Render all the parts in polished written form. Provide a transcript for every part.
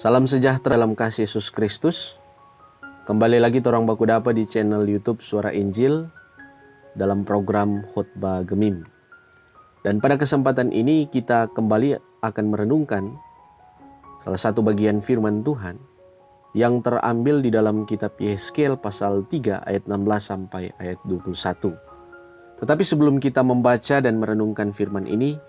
Salam sejahtera dalam kasih Yesus Kristus. Kembali lagi torang baku dapa di channel YouTube Suara Injil dalam program Khotbah Gemim. Dan pada kesempatan ini kita kembali akan merenungkan salah satu bagian firman Tuhan yang terambil di dalam kitab Yehezkiel pasal 3 ayat 16 sampai ayat 21. Tetapi sebelum kita membaca dan merenungkan firman ini,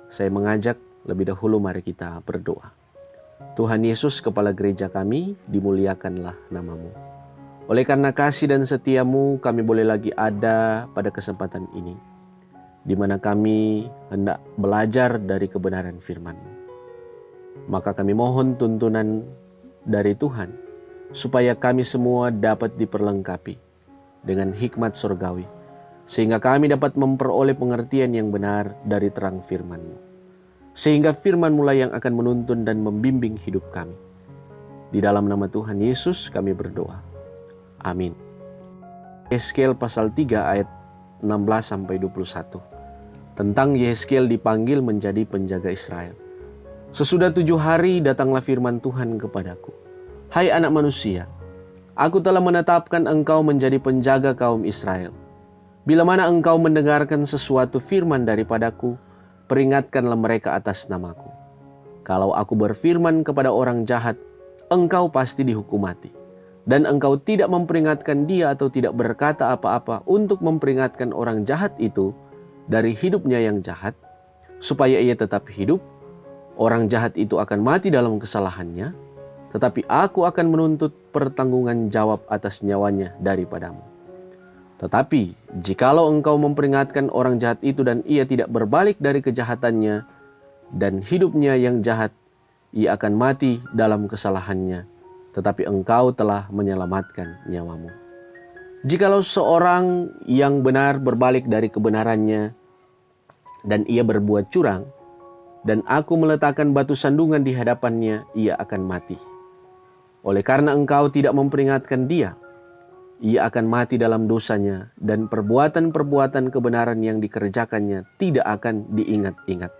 saya mengajak lebih dahulu mari kita berdoa. Tuhan Yesus, Kepala Gereja kami, dimuliakanlah nama-Mu. Oleh karena kasih dan setia-Mu, kami boleh lagi ada pada kesempatan ini, di mana kami hendak belajar dari kebenaran firman-Mu. Maka kami mohon tuntunan dari Tuhan, supaya kami semua dapat diperlengkapi dengan hikmat surgawi, sehingga kami dapat memperoleh pengertian yang benar dari terang firman-Mu. Sehingga firman mula yang akan menuntun dan membimbing hidup kami. Di dalam nama Tuhan Yesus kami berdoa. Amin. Yehezkiel pasal 3 ayat 16-21. Tentang Yehezkiel dipanggil menjadi penjaga Israel. Sesudah 7 hari datanglah firman Tuhan kepadaku. Hai anak manusia, aku telah menetapkan engkau menjadi penjaga kaum Israel. Bila mana engkau mendengarkan sesuatu firman daripadaku, peringatkanlah mereka atas namaku. Kalau aku berfirman kepada orang jahat, engkau pasti dihukum mati. Dan engkau tidak memperingatkan dia atau tidak berkata apa-apa untuk memperingatkan orang jahat itu dari hidupnya yang jahat, supaya ia tetap hidup, orang jahat itu akan mati dalam kesalahannya, tetapi aku akan menuntut pertanggungan jawab atas nyawanya daripadamu. Tetapi, jikalau engkau memperingatkan orang jahat itu dan ia tidak berbalik dari kejahatannya, dan hidupnya yang jahat, ia akan mati dalam kesalahannya, tetapi engkau telah menyelamatkan nyawamu. Jikalau seorang yang benar berbalik dari kebenarannya, dan ia berbuat curang, dan aku meletakkan batu sandungan di hadapannya, ia akan mati. Oleh karena engkau tidak memperingatkan dia, ia akan mati dalam dosanya, dan perbuatan-perbuatan kebenaran yang dikerjakannya tidak akan diingat-ingat.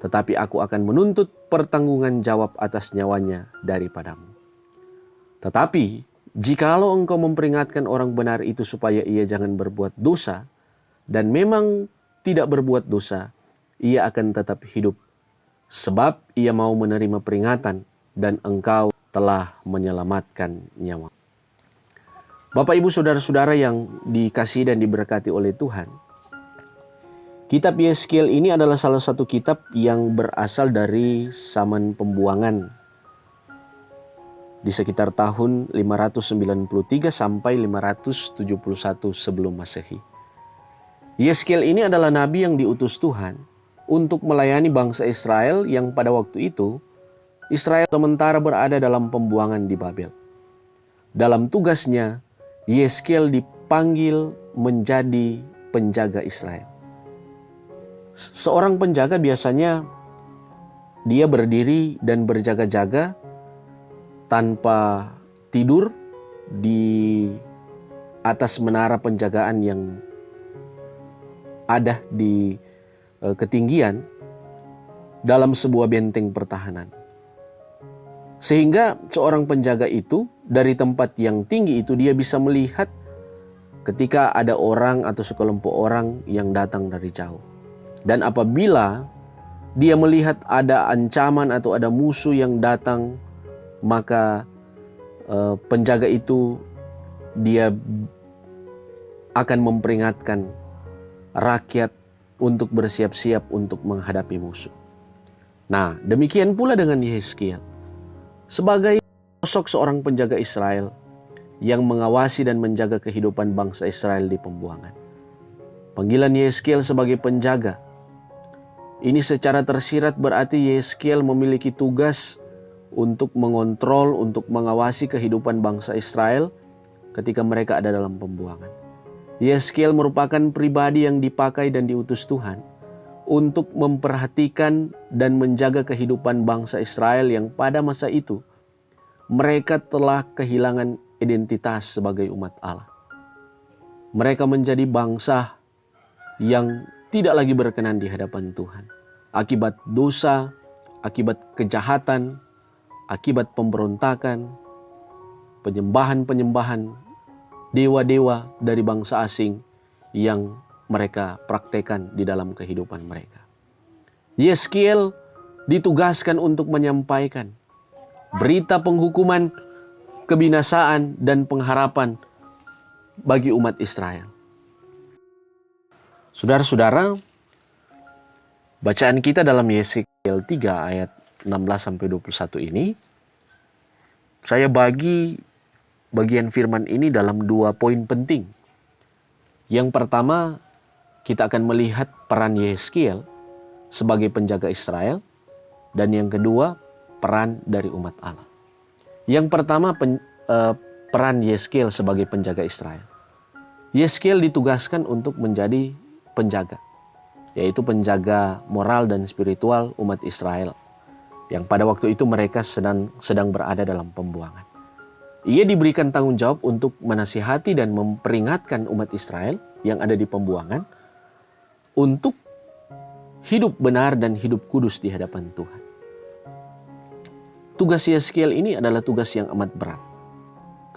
Tetapi aku akan menuntut pertanggungan jawab atas nyawanya daripadamu. Tetapi, jikalau engkau memperingatkan orang benar itu supaya ia jangan berbuat dosa, dan memang tidak berbuat dosa, ia akan tetap hidup, sebab ia mau menerima peringatan, dan engkau telah menyelamatkan nyawa. Bapak, Ibu, Saudara-saudara yang dikasihi dan diberkati oleh Tuhan. Kitab Yehezkiel ini adalah salah satu kitab yang berasal dari zaman pembuangan di sekitar tahun 593 sampai 571 sebelum Masehi. Yehezkiel ini adalah nabi yang diutus Tuhan untuk melayani bangsa Israel yang pada waktu itu Israel sementara berada dalam pembuangan di Babel. Dalam tugasnya, Yehezkiel dipanggil menjadi penjaga Israel. Seorang penjaga biasanya dia berdiri dan berjaga-jaga tanpa tidur di atas menara penjagaan yang ada di ketinggian dalam sebuah benteng pertahanan. Sehingga seorang penjaga itu dari tempat yang tinggi itu dia bisa melihat ketika ada orang atau sekelompok orang yang datang dari jauh. Dan apabila dia melihat ada ancaman atau ada musuh yang datang, maka penjaga itu dia akan memperingatkan rakyat untuk bersiap-siap untuk menghadapi musuh. Nah, demikian pula dengan Yehezkiel. Sebagai sosok seorang penjaga Israel yang mengawasi dan menjaga kehidupan bangsa Israel di pembuangan. Panggilan Yehezkiel sebagai penjaga ini secara tersirat berarti Yehezkiel memiliki tugas untuk mengontrol, untuk mengawasi kehidupan bangsa Israel ketika mereka ada dalam pembuangan. Yehezkiel merupakan pribadi yang dipakai dan diutus Tuhan untuk memperhatikan dan menjaga kehidupan bangsa Israel yang pada masa itu mereka telah kehilangan identitas sebagai umat Allah. Mereka menjadi bangsa yang tidak lagi berkenan di hadapan Tuhan. Akibat dosa, akibat kejahatan, akibat pemberontakan, penyembahan-penyembahan dewa-dewa dari bangsa asing yang mereka praktekkan di dalam kehidupan mereka. Yeskiel ditugaskan untuk menyampaikan berita penghukuman, kebinasaan, dan pengharapan bagi umat Israel. Saudara-saudara, bacaan kita dalam Yeskiel 3 ayat 16-21 ini, saya bagi bagian firman ini dalam 2 poin penting. Yang pertama, kita akan melihat peran Yeskiel sebagai penjaga Israel, dan yang kedua, peran dari umat Allah. Yang pertama, peran Yeskiel sebagai penjaga Israel. Yeskiel ditugaskan untuk menjadi penjaga, yaitu penjaga moral dan spiritual umat Israel, yang pada waktu itu mereka sedang berada dalam pembuangan. Ia diberikan tanggung jawab untuk menasihati dan memperingatkan umat Israel yang ada di pembuangan untuk hidup benar dan hidup kudus di hadapan Tuhan. Tugas Yeskiel ini adalah tugas yang amat berat.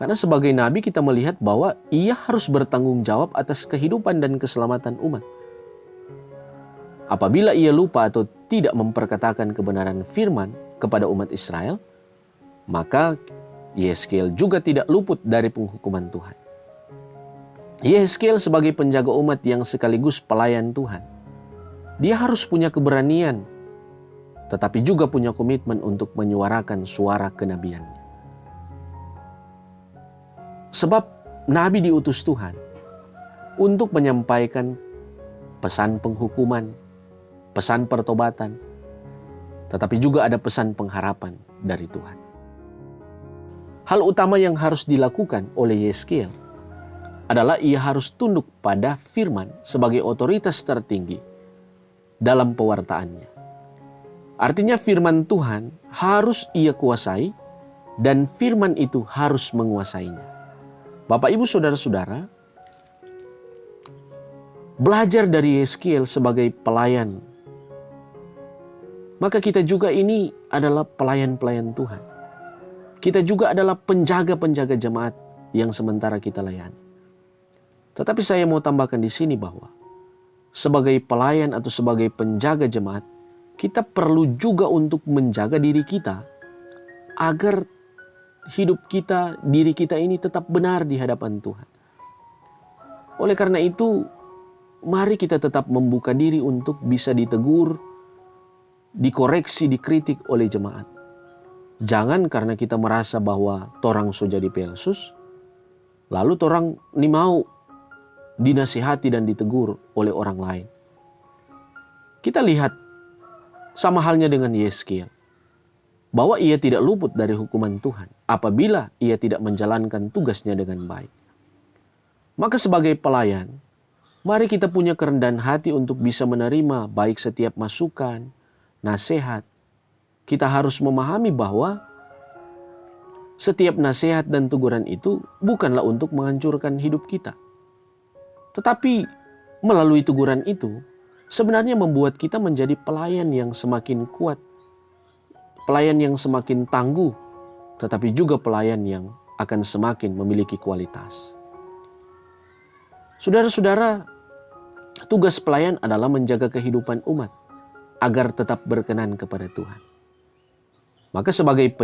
Karena sebagai nabi kita melihat bahwa ia harus bertanggung jawab atas kehidupan dan keselamatan umat. Apabila ia lupa atau tidak memperkatakan kebenaran firman kepada umat Israel, maka Yeskiel juga tidak luput dari penghukuman Tuhan. Yeskiel sebagai penjaga umat yang sekaligus pelayan Tuhan, dia harus punya keberanian, tetapi juga punya komitmen untuk menyuarakan suara kenabiannya. Sebab nabi diutus Tuhan untuk menyampaikan pesan penghukuman, pesan pertobatan, tetapi juga ada pesan pengharapan dari Tuhan. Hal utama yang harus dilakukan oleh Yeskiel adalah ia harus tunduk pada firman sebagai otoritas tertinggi dalam pewartaannya. Artinya firman Tuhan harus ia kuasai dan firman itu harus menguasainya. Bapak, Ibu, Saudara-saudara, belajar dari Yeskiel sebagai pelayan, maka kita juga ini adalah pelayan-pelayan Tuhan. Kita juga adalah penjaga-penjaga jemaat yang sementara kita layani. Tetapi saya mau tambahkan di sini bahwa sebagai pelayan atau sebagai penjaga jemaat, kita perlu juga untuk menjaga diri kita agar hidup kita, diri kita ini tetap benar di hadapan Tuhan. Oleh karena itu, mari kita tetap membuka diri untuk bisa ditegur, dikoreksi, dikritik oleh jemaat. Jangan karena kita merasa bahwa torang so jadi pelsus, lalu torang ni mau dinasihati dan ditegur oleh orang lain. Kita lihat sama halnya dengan Yeskiel, bahwa ia tidak luput dari hukuman Tuhan apabila ia tidak menjalankan tugasnya dengan baik. Maka sebagai pelayan, mari kita punya kerendahan hati untuk bisa menerima baik setiap masukan, nasihat. Kita harus memahami bahwa setiap nasihat dan teguran itu bukanlah untuk menghancurkan hidup kita. Tetapi melalui teguran itu sebenarnya membuat kita menjadi pelayan yang semakin kuat, pelayan yang semakin tangguh, tetapi juga pelayan yang akan semakin memiliki kualitas. Saudara-saudara, tugas pelayan adalah menjaga kehidupan umat agar tetap berkenan kepada Tuhan. Maka sebagai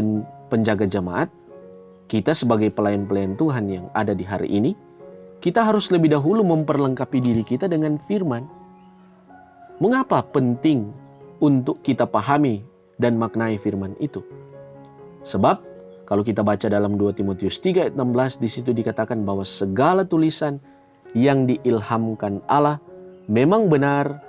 penjaga jemaat, kita sebagai pelayan-pelayan Tuhan yang ada di hari ini, kita harus lebih dahulu memperlengkapi diri kita dengan firman. Mengapa penting untuk kita pahami dan maknai firman itu? Sebab kalau kita baca dalam 2 Timotius 3 ayat 16, di situ dikatakan bahwa segala tulisan yang diilhamkan Allah memang benar,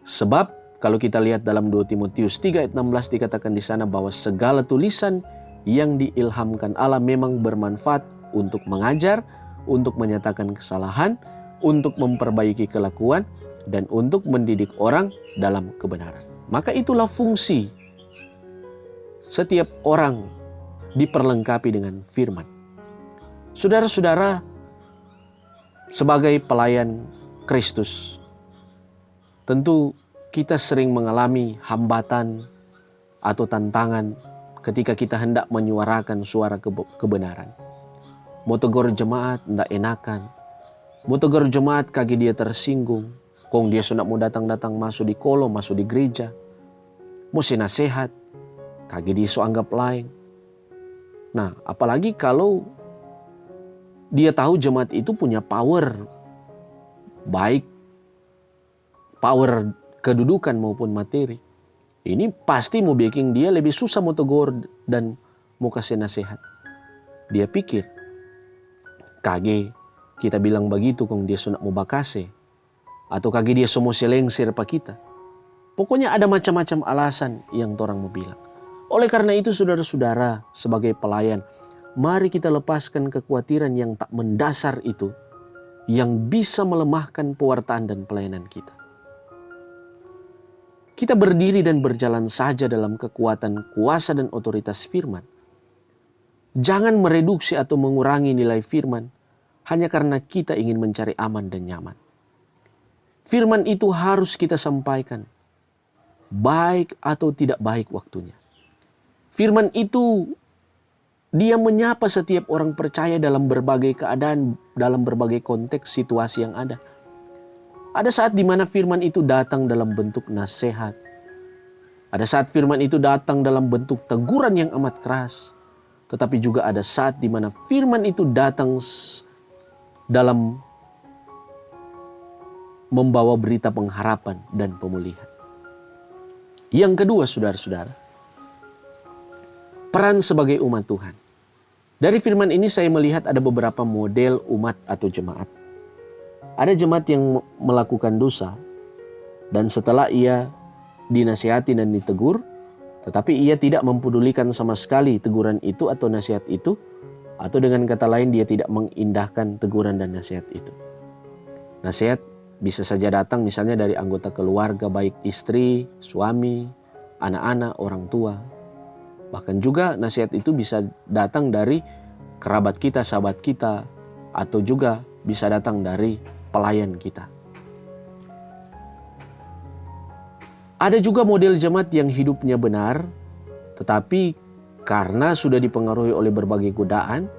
sebab kalau kita lihat dalam 2 Timotius 3 ayat 16 dikatakan di sana bahwa segala tulisan yang diilhamkan Allah memang bermanfaat untuk mengajar, untuk menyatakan kesalahan, untuk memperbaiki kelakuan, dan untuk mendidik orang dalam kebenaran. Maka itulah fungsi setiap orang diperlengkapi dengan firman. Saudara-saudara, sebagai pelayan Kristus, tentu kita sering mengalami hambatan, atau tantangan ketika kita hendak menyuarakan suara kebenaran. Mau tegur jemaat ndak enakan. Mau tegur jemaat kaki dia tersinggung. Kong dia sudah mau datang-datang masuk di kolom, masuk di gereja. Mau nasihat, kaki dia so anggap lain. Nah, apalagi kalau dia tahu jemaat itu punya power, baik power kedudukan maupun materi. Ini pasti mau bikin dia lebih susah mau tegur dan mau kasih nasihat. Dia pikir, kage kita bilang begitu kong dia sunak mau bakase. Atau kage dia semua selengsir pa kita. Pokoknya ada macam-macam alasan yang orang mau bilang. Oleh karena itu saudara-saudara sebagai pelayan, mari kita lepaskan kekhawatiran yang tak mendasar itu, yang bisa melemahkan pewartaan dan pelayanan kita. Kita berdiri dan berjalan saja dalam kekuatan, kuasa dan otoritas firman. Jangan mereduksi atau mengurangi nilai firman hanya karena kita ingin mencari aman dan nyaman. Firman itu harus kita sampaikan, baik atau tidak baik waktunya. Firman itu dia menyapa setiap orang percaya dalam berbagai keadaan, dalam berbagai konteks situasi yang ada. Ada saat di mana firman itu datang dalam bentuk nasihat. Ada saat firman itu datang dalam bentuk teguran yang amat keras. Tetapi juga ada saat di mana firman itu datang dalam membawa berita pengharapan dan pemulihan. Yang kedua, saudara-saudara, peran sebagai umat Tuhan. Dari firman ini saya melihat ada beberapa model umat atau jemaat. Ada jemaat yang melakukan dosa dan setelah ia dinasihati dan ditegur, tetapi ia tidak mempedulikan sama sekali teguran itu atau nasihat itu, atau dengan kata lain dia tidak mengindahkan teguran dan nasihat itu. Nasihat bisa saja datang misalnya dari anggota keluarga, baik istri, suami, anak-anak, orang tua. Bahkan juga nasihat itu bisa datang dari kerabat kita, sahabat kita, atau juga bisa datang dari pelayan kita. Ada juga model jemaat yang hidupnya benar, tetapi karena sudah dipengaruhi oleh berbagai godaan,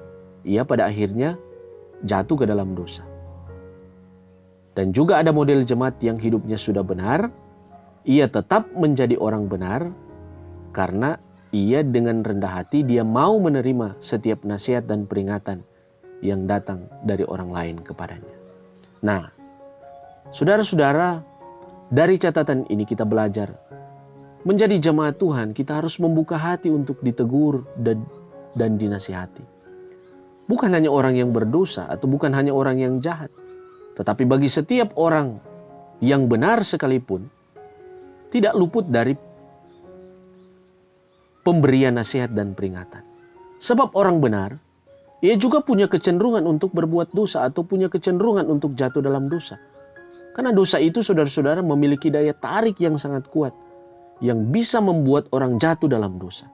ia pada akhirnya jatuh ke dalam dosa. Dan juga ada model jemaat yang hidupnya sudah benar, ia tetap menjadi orang benar karena ia dengan rendah hati dia mau menerima setiap nasihat dan peringatan yang datang dari orang lain kepadanya. Nah, saudara-saudara, dari catatan ini kita belajar menjadi jemaat Tuhan, kita harus membuka hati untuk ditegur dan dinasihati. Bukan hanya orang yang berdosa atau bukan hanya orang yang jahat, tetapi bagi setiap orang yang benar sekalipun, tidak luput dari pemberian nasihat dan peringatan. Sebab orang benar, ia juga punya kecenderungan untuk berbuat dosa atau punya kecenderungan untuk jatuh dalam dosa. Karena dosa itu saudara-saudara memiliki daya tarik yang sangat kuat, yang bisa membuat orang jatuh dalam dosa.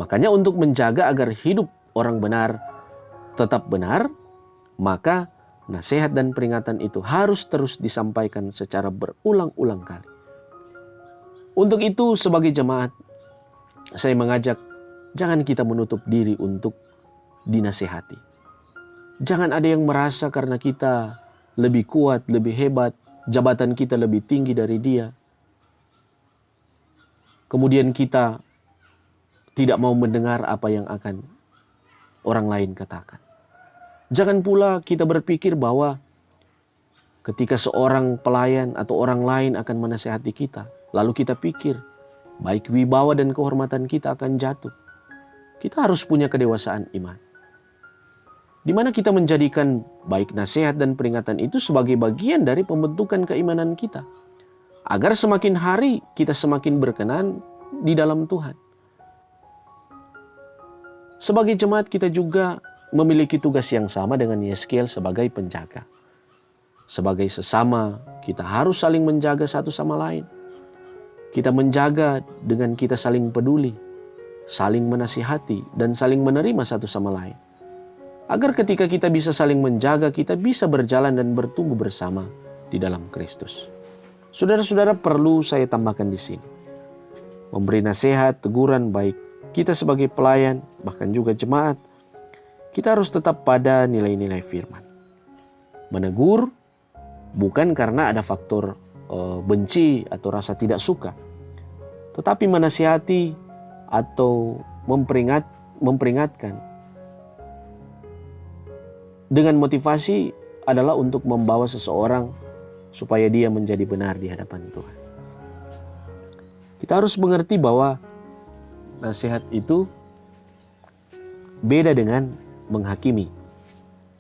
Makanya untuk menjaga agar hidup orang benar tetap benar, maka nasihat dan peringatan itu harus terus disampaikan secara berulang-ulang kali. Untuk itu sebagai jemaat, saya mengajak jangan kita menutup diri untuk dinasihati. Jangan ada yang merasa karena kita lebih kuat, lebih hebat, jabatan kita lebih tinggi dari dia, kemudian kita tidak mau mendengar apa yang akan orang lain katakan. Jangan pula kita berpikir bahwa ketika seorang pelayan atau orang lain akan menasihati kita, lalu kita pikir baik wibawa dan kehormatan kita akan jatuh. Kita harus punya kedewasaan iman, di mana kita menjadikan baik nasihat dan peringatan itu sebagai bagian dari pembentukan keimanan kita, agar semakin hari kita semakin berkenan di dalam Tuhan. Sebagai jemaat kita juga memiliki tugas yang sama dengan Yeskiel sebagai penjaga. Sebagai sesama, kita harus saling menjaga satu sama lain. Kita menjaga dengan kita saling peduli, saling menasihati, dan saling menerima satu sama lain. Agar ketika kita bisa saling menjaga, kita bisa berjalan dan bertumbuh bersama di dalam Kristus. Saudara-saudara, perlu saya tambahkan di sini. memberi nasihat, teguran baik kita sebagai pelayan, bahkan juga jemaat, kita harus tetap pada nilai-nilai firman. Menegur bukan karena ada faktor benci atau rasa tidak suka, tetapi menasihati atau memperingatkan dengan motivasi adalah untuk membawa seseorang supaya dia menjadi benar di hadapan Tuhan. Kita harus mengerti bahwa nasihat itu beda dengan menghakimi.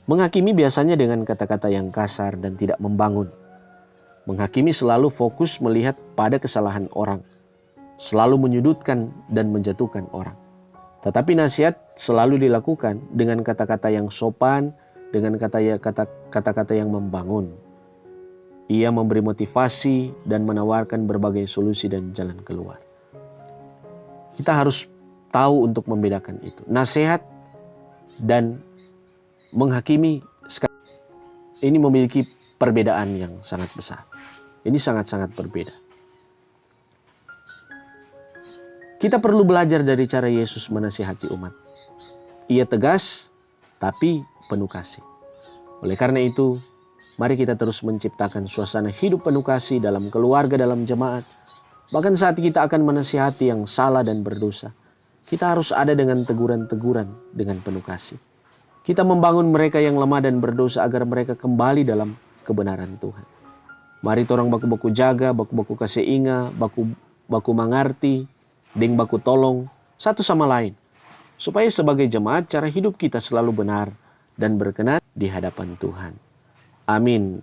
Menghakimi biasanya dengan kata-kata yang kasar dan tidak membangun. Menghakimi selalu fokus melihat pada kesalahan orang, selalu menyudutkan dan menjatuhkan orang. Tetapi nasihat selalu dilakukan dengan kata-kata yang sopan, dengan kata-kata yang membangun. Ia memberi motivasi dan menawarkan berbagai solusi dan jalan keluar. Kita harus tahu untuk membedakan itu. Nasihat dan menghakimi ini memiliki perbedaan yang sangat besar. Ini sangat-sangat berbeda. Kita perlu belajar dari cara Yesus menasihati umat. Ia tegas tapi penuh kasih. Oleh karena itu, mari kita terus menciptakan suasana hidup penuh kasih dalam keluarga, dalam jemaat. Bahkan saat kita akan menasihati yang salah dan berdosa, kita harus ada dengan teguran-teguran dengan penuh kasih. Kita membangun mereka yang lemah dan berdosa agar mereka kembali dalam kebenaran Tuhan. Mari torang baku-baku jaga, baku-baku kasih inga, baku mangarti, deng baku tolong satu sama lain. Supaya sebagai jemaat cara hidup kita selalu benar dan berkenan di hadapan Tuhan. Amin.